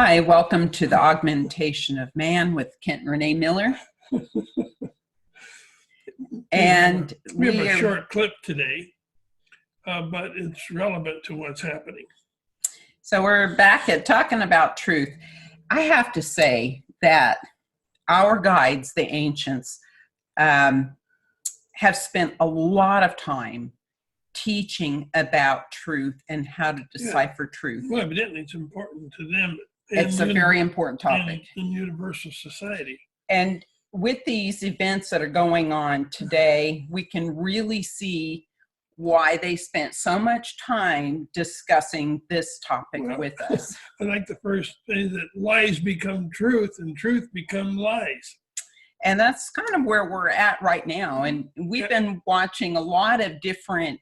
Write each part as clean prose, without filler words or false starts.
Hi, welcome to the Augmentation of Man with Kent and Renee Miller. And we have a short clip today, but it's relevant to what's happening. So we're back at talking about truth. I have to say that our guides, the ancients, have spent a lot of time teaching about truth and how to decipher truth. Well, evidently it's important to them. It's a very important topic. In universal society. And with these events that are going on today, we can really see why they spent so much time discussing this topic with us. I like the first thing, that lies become truth and truth become lies. And that's kind of where we're at right now. And we've been watching a lot of different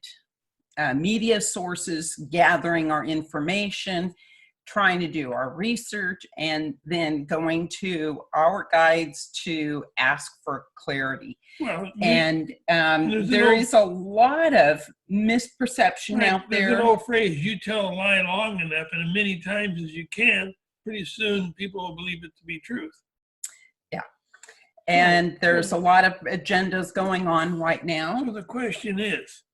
media sources, gathering our information, trying to do our research, and then going to our guides to ask for clarity. Well, and there is a lot of misperception out there. There's an old phrase, you tell a lie long enough and as many times as you can, pretty soon people will believe it to be truth. Yeah. And there's a lot of agendas going on right now. So the question is,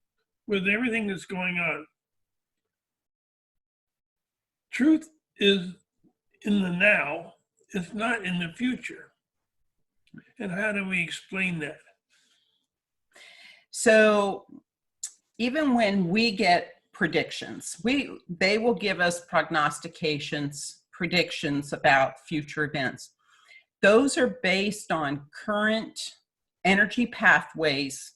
with everything that's going on, truth is in the now, it's not in the future. And how do we explain that? So even when we get predictions, they will give us prognostications, predictions about future events. Those are based on current energy pathways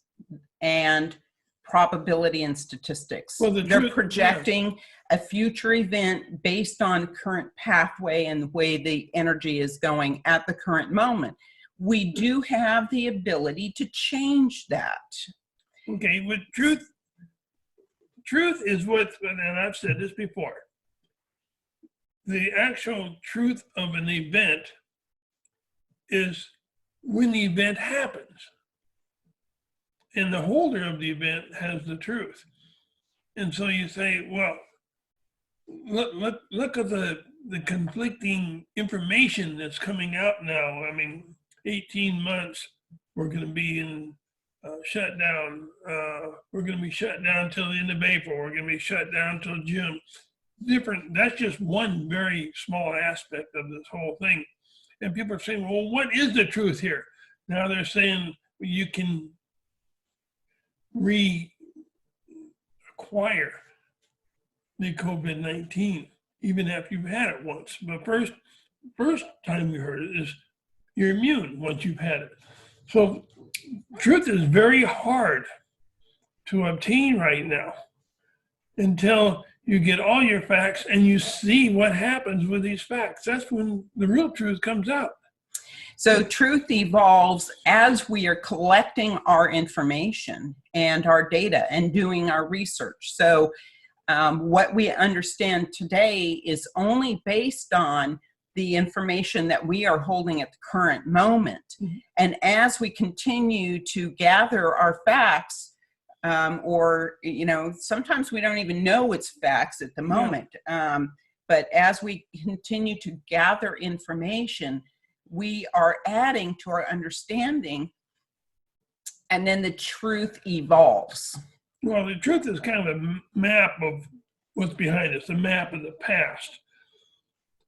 and probability and statistics. Well, they're projecting a future event based on current pathway and the way the energy is going at the current moment. We do have the ability to change that. Okay, with truth is what, and I've said this before, the actual truth of an event is when the event happens. And the holder of the event has the truth. And so you say, well, look at the conflicting information that's coming out now. I mean, 18 months, we're going to be in shutdown. We're going to be shut down till the end of April. We're going to be shut down till June. That's just one very small aspect of this whole thing. And people are saying, well, what is the truth here? Now they're saying you can reacquire the COVID-19 even after you've had it once. But first time we heard it is you're immune once you've had it. So truth is very hard to obtain right now until you get all your facts and you see what happens with these facts. That's when the real truth comes out. So truth evolves as we are collecting our information and our data and doing our research. So what we understand today is only based on the information that we are holding at the current moment. Mm-hmm. And as we continue to gather our facts, or, sometimes we don't even know it's facts at the moment. Yeah. But as we continue to gather information, we are adding to our understanding, and then the truth evolves. Well, the truth is kind of a map of what's behind us, a map of the past.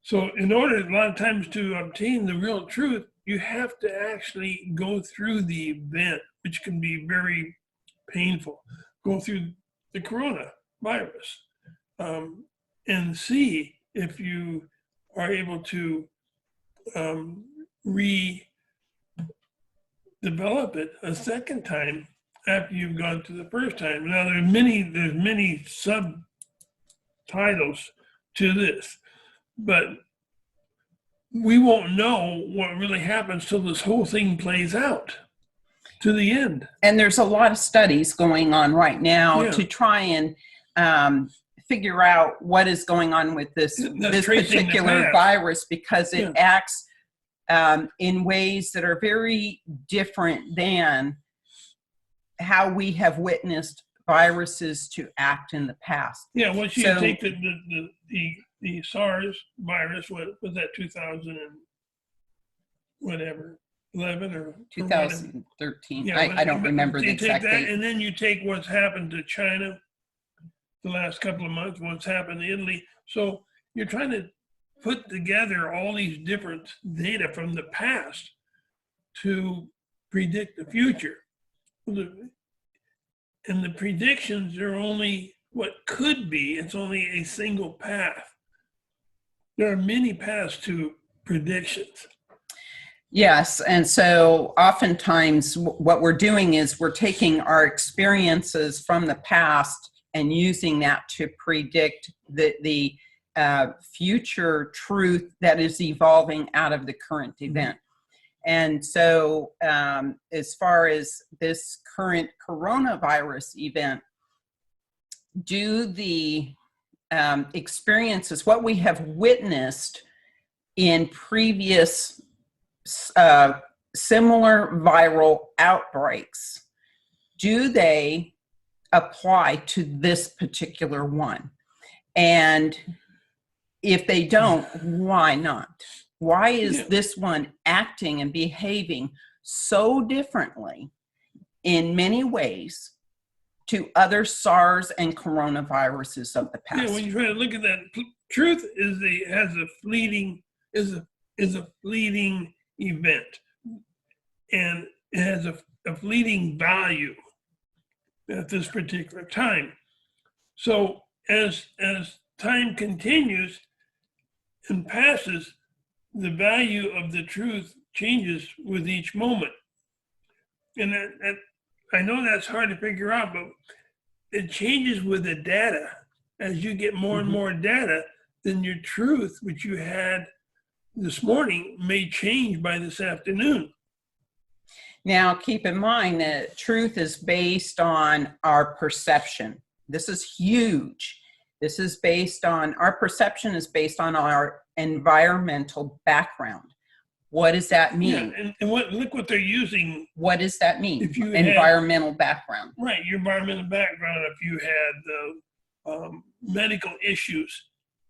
So in order, a lot of times, to obtain the real truth, you have to actually go through the event, which can be very painful. Go through the coronavirus and see if you are able to redevelop it a second time after you've gone through the first time. Now there's many subtitles to this, but we won't know what really happens till this whole thing plays out to the end. And there's a lot of studies going on right now to try and figure out what is going on with this particular virus, because it acts in ways that are very different than how we have witnessed viruses to act in the past. Yeah, once you take the the SARS virus, what was that, 2000 and whatever, 11 or 2013. Yeah, I don't remember the you exact take that, date. and then you take what's happened to China the last couple of months, what's happened to Italy. So you're trying to put together all these different data from the past to predict the future. And the predictions are only what could be. It's only a single path. There are many paths to predictions. Yes, and so oftentimes what we're doing is we're taking our experiences from the past and using that to predict the future truth that is evolving out of the current event. And so as far as this current coronavirus event, do the experiences, what we have witnessed in previous similar viral outbreaks, do they apply to this particular one? And if they don't, why not? Why is this one acting and behaving so differently in many ways to other SARS and coronaviruses of the past? Yeah, when you try to look at that, truth has a fleeting event, and it has a fleeting value at this particular time. So as time continues and passes, the value of the truth changes with each moment. And that I know that's hard to figure out, but it changes with the data. As you get more and more data, then your truth, which you had this morning, may change by this afternoon. Now, keep in mind that truth is based on our perception. This is huge. This is based on, our perception is based on our environmental background. What does that mean? Yeah, and look what they're using. What does that mean? If you environmental background. Right, your environmental background, if you had medical issues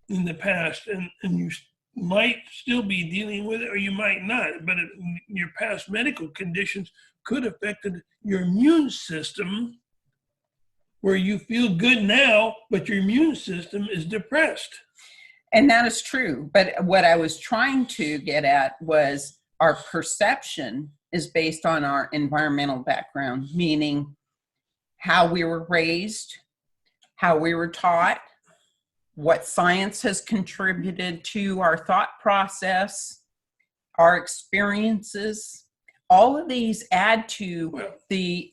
in the past, and you might still be dealing with it, or you might not, but your past medical conditions could have affected your immune system, where you feel good now, but your immune system is depressed. And that is true. But what I was trying to get at was our perception is based on our environmental background, meaning how we were raised, how we were taught, what science has contributed to our thought process, our experiences. All of these add to the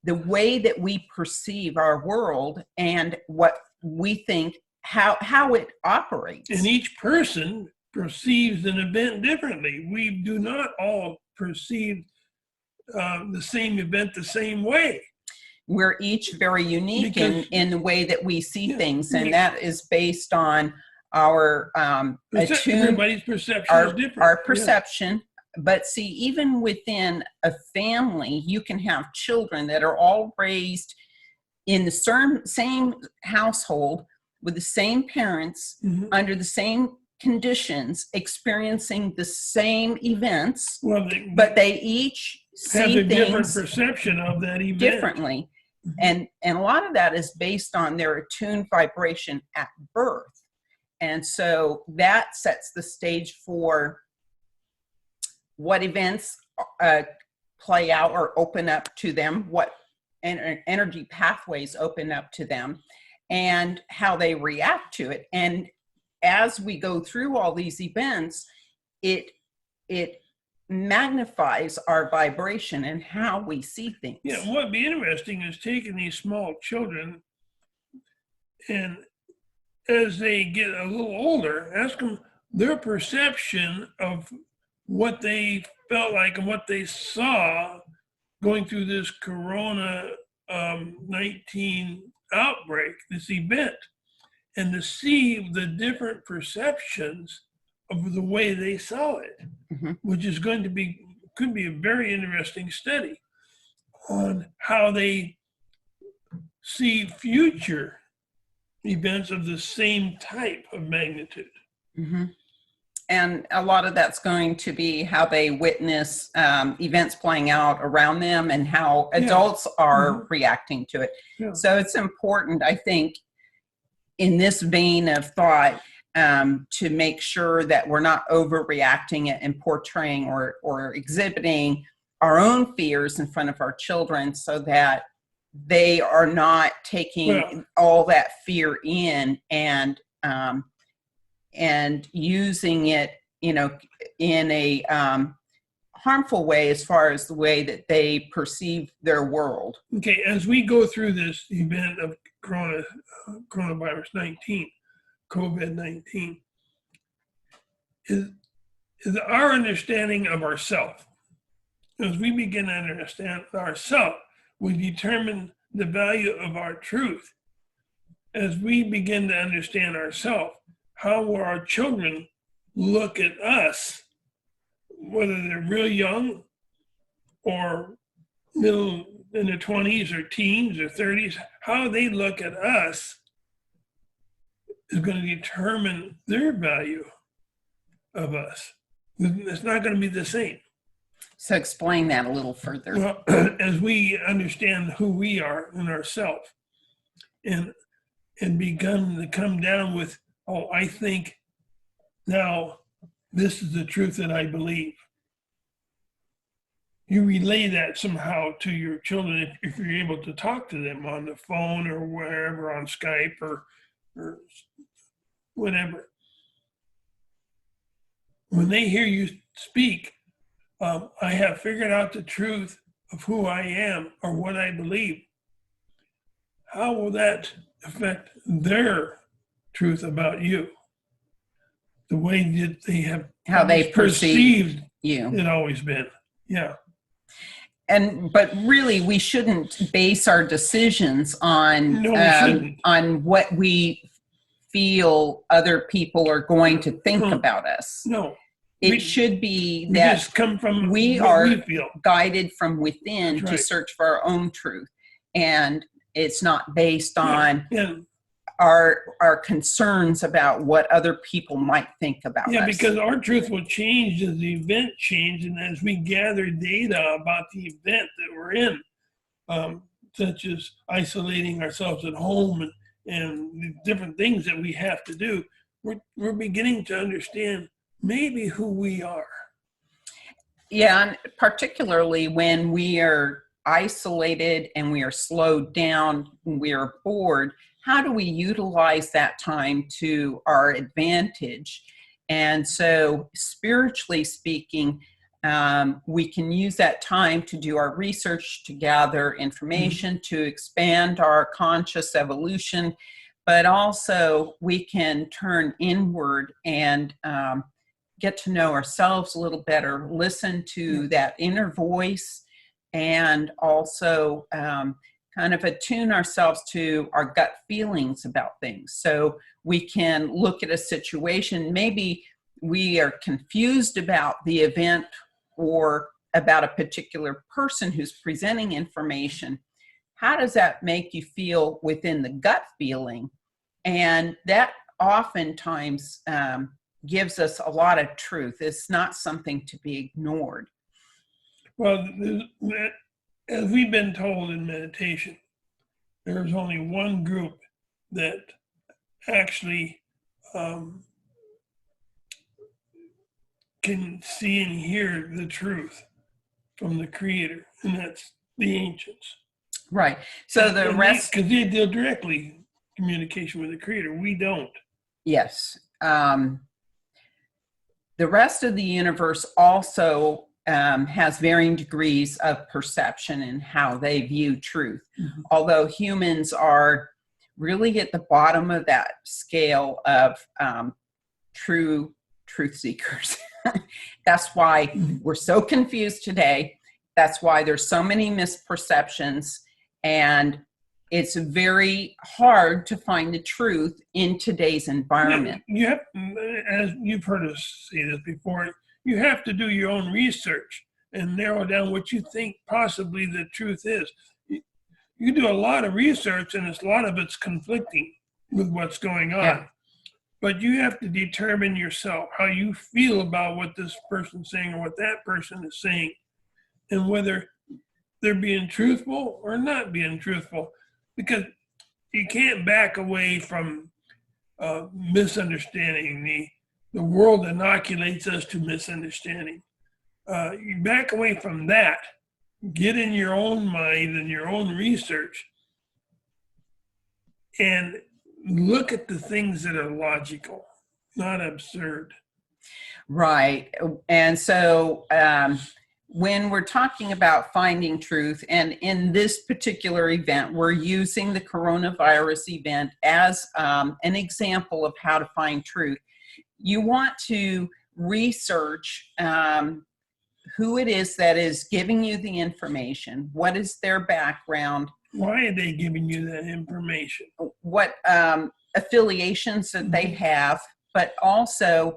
way that we perceive our world and what we think, how it operates. And each person perceives an event differently. We do not all perceive the same event the same way. We're each very unique in the way that we see things, and that is based on our everybody's perception is different. Our perception. But see, even within a family, you can have children that are all raised in the same household with the same parents, under the same conditions, experiencing the same events, but they each have see a different things perception of that event differently. And a lot of that is based on their attuned vibration at birth. And so that sets the stage for what events play out or open up to them, what energy pathways open up to them, and how they react to it. And as we go through all these events, it magnifies our vibration and how we see things. Yeah, what would be interesting is taking these small children, and as they get a little older, ask them their perception of what they felt like and what they saw going through this corona 19 outbreak, this event, and to see the different perceptions of the way they saw it, which is could be a very interesting study on how they see future events of the same type of magnitude. Mm-hmm. And a lot of that's going to be how they witness events playing out around them and how adults are reacting to it. Yeah. So it's important, I think, in this vein of thought, to make sure that we're not overreacting it and portraying or exhibiting our own fears in front of our children, so that they are not taking all that fear in and using it, in a harmful way as far as the way that they perceive their world. Okay, as we go through this event of coronavirus 19, COVID-19, is our understanding of ourselves. As we begin to understand ourselves, we determine the value of our truth. As we begin to understand ourselves, how will our children look at us, whether they're real young or middle in their 20s or teens or 30s, how they look at us is going to determine their value of us. It's not going to be the same. So explain that a little further. Well, as we understand who we are in ourselves and begin to come down with, oh, I think now this is the truth that I believe. You relay that somehow to your children if you're able to talk to them on the phone or wherever, on Skype or whatever. When they hear you speak, I have figured out the truth of who I am or what I believe. How will that affect their truth about you? The way that they have how they perceive you. It always been. Yeah. But really, we shouldn't base our decisions on on what we feel other people are going to think about us. No. It should be that just come from we what are we feel. Guided from within to search for our own truth. And it's not based on our concerns about what other people might think about us. Yeah, because our truth will change as the event changes and as we gather data about the event that we're in, such as isolating ourselves at home and the different things that we have to do. We're beginning to understand maybe who we are. Yeah, and particularly when we are isolated and we are slowed down, we are bored, how do we utilize that time to our advantage? And so spiritually speaking, we can use that time to do our research, to gather information, to expand our conscious evolution, but also we can turn inward and get to know ourselves a little better, listen to that inner voice, and also kind of attune ourselves to our gut feelings about things. So we can look at a situation, maybe we are confused about the event or about a particular person who's presenting information. How does that make you feel within the gut feeling? And that oftentimes gives us a lot of truth. It's not something to be ignored. Well, as we've been told in meditation, there's only one group that actually can see and hear the truth from the Creator, and that's the ancients. Right. So the rest, because they deal directly communication with the Creator. We don't. Yes. The rest of the universe also has varying degrees of perception and how they view truth. Mm-hmm. Although humans are really at the bottom of that scale of truth seekers. That's why we're so confused today. That's why there's so many misperceptions, and it's very hard to find the truth in today's environment. You have, as you've heard us say this before, you have to do your own research and narrow down what you think possibly the truth is. You do a lot of research, and a lot of it's conflicting. with what's going on. Yeah. But you have to determine yourself how you feel about what this person's saying or what that person is saying, and whether they're being truthful or not being truthful. Because you can't back away from misunderstanding. The world inoculates us to misunderstanding. You back away from that, get in your own mind and your own research, and look at the things that are logical, not absurd. Right. And so when we're talking about finding truth, and in this particular event, we're using the coronavirus event as an example of how to find truth. You want to research who it is that is giving you the information, what is their background, Why are they giving you that information? what affiliations that they have, but also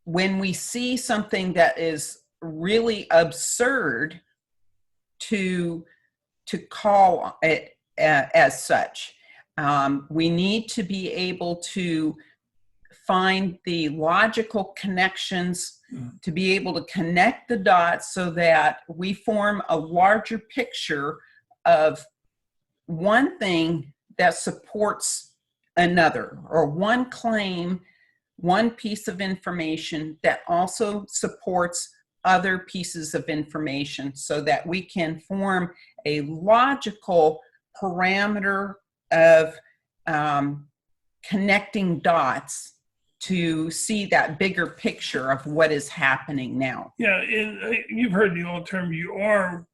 when we see something that is really absurd, to call it as such. We need to be able to find the logical connections, to be able to connect the dots so that we form a larger picture of one thing that supports another, or one claim, one piece of information that also supports other pieces of information, so that we can form a logical parameter of connecting dots to see that bigger picture of what is happening now. Yeah, and you've heard the old term, you are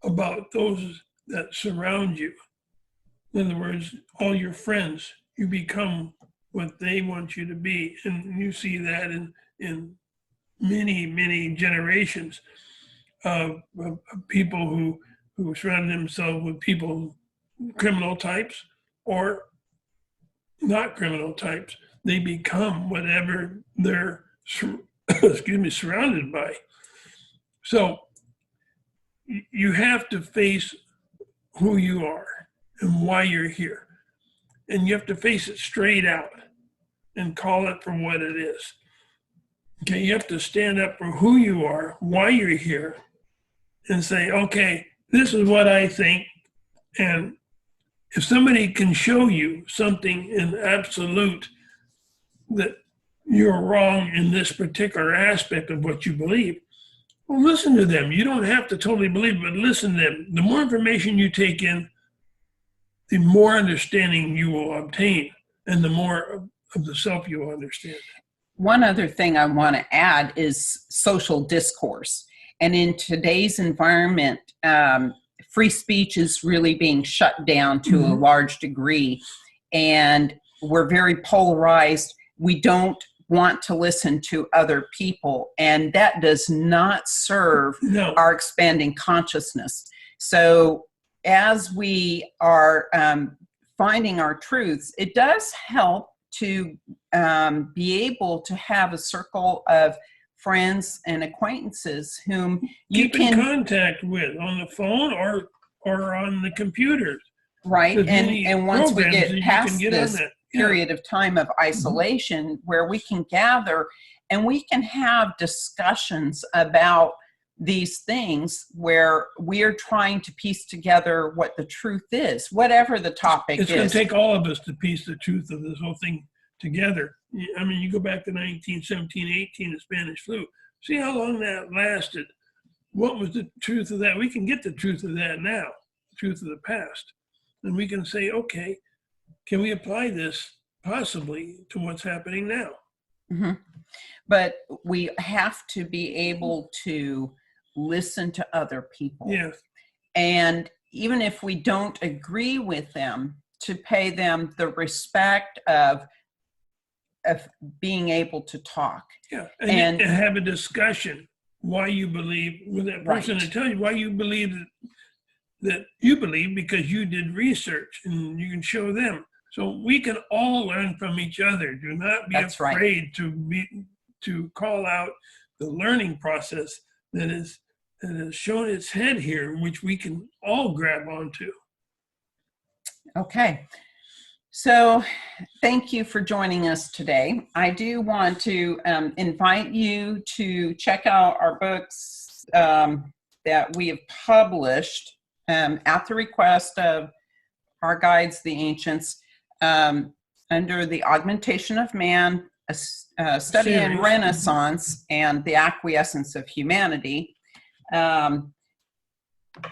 about those that surround you. In other words, all your friends, you become what they want you to be. And you see that in many, many generations of people who surround themselves with people, criminal types or not criminal types. They become whatever they're surrounded by. So you have to face who you are and why you're here. And you have to face it straight out and call it for what it is. Okay, you have to stand up for who you are, why you're here, and say, okay, this is what I think. And if somebody can show you something in absolute that you're wrong in this particular aspect of what you believe, well, listen to them. You don't have to totally believe it, but listen to them. The more information you take in, the more understanding you will obtain, and the more of the self you will understand. One other thing I want to add is social discourse. And in today's environment, free speech is really being shut down to a large degree. And we're very polarized. We don't want to listen to other people. And that does not serve our expanding consciousness. So as we are finding our truths, it does help to be able to have a circle of friends and acquaintances whom you keep in contact with on the phone or on the computers. Right. And once we get past this period of time of isolation, where we can gather and we can have discussions about these things where we are trying to piece together what the truth is, whatever the topic is. It's going to take all of us to piece the truth of this whole thing together. I mean, you go back to 1917, 18, the Spanish flu. See how long that lasted. What was the truth of that? We can get the truth of that now, the truth of the past. And we can say, okay, can we apply this possibly to what's happening now? Mm-hmm. But we have to be able to listen to other people. Yes. And even if we don't agree with them, to pay them the respect of being able to talk. Yeah, and have a discussion why you believe with that person, right, and tell you why you believe that you believe, because you did research and you can show them. So we can all learn from each other. Do not be afraid to call out the learning process that is that has shown its head here, which we can all grab onto. Okay. So thank you for joining us today. I do want to invite you to check out our books that we have published at the request of our guides, the ancients, under the Augmentation of Man, a Study in Renaissance, and the Acquiescence of Humanity.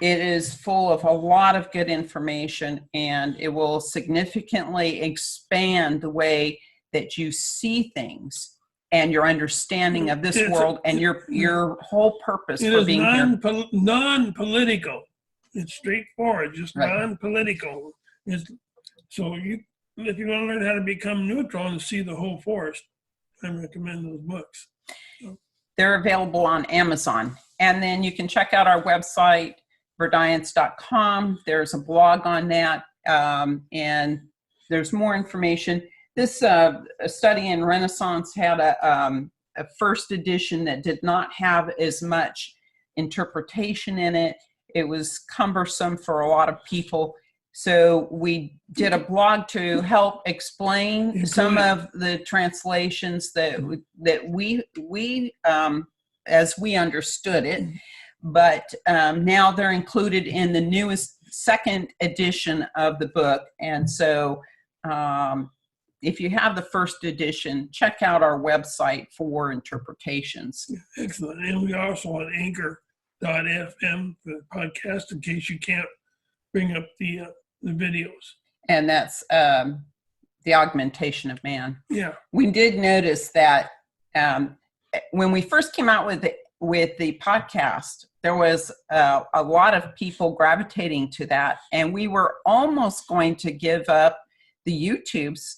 It is full of a lot of good information, and it will significantly expand the way that you see things and your understanding of this world and your whole purpose for being here. Non-political. It's straightforward, just Right. non-political. So if you want to learn how to become neutral and see the whole forest, I recommend those books. They're available on Amazon. And then you can check out our website, verdience.com. There's a blog on that, and there's more information. This a Study in Renaissance had a first edition that did not have as much interpretation in it. It was cumbersome for a lot of people. So we did a blog to help explain some of the translations that we as we understood it. But now they're included in the newest second edition of the book. And so if you have the first edition, check out our website for interpretations. Excellent. And we also on anchor.fm, the podcast, in case you can't bring up the videos. And that's the Augmentation of Man. Yeah. We did notice that when we first came out with the podcast, there was a lot of people gravitating to that, and we were almost going to give up the YouTubes.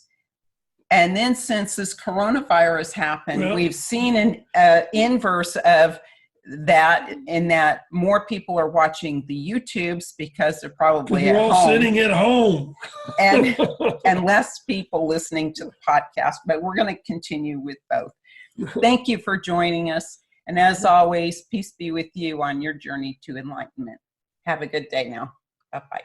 And then since this coronavirus happened, we've seen an inverse of that, in that more people are watching the YouTubes because they're probably at home. We're all sitting at home. and less people listening to the podcast, but we're going to continue with both. Thank you for joining us. And as always, peace be with you on your journey to enlightenment. Have a good day now. Bye-bye.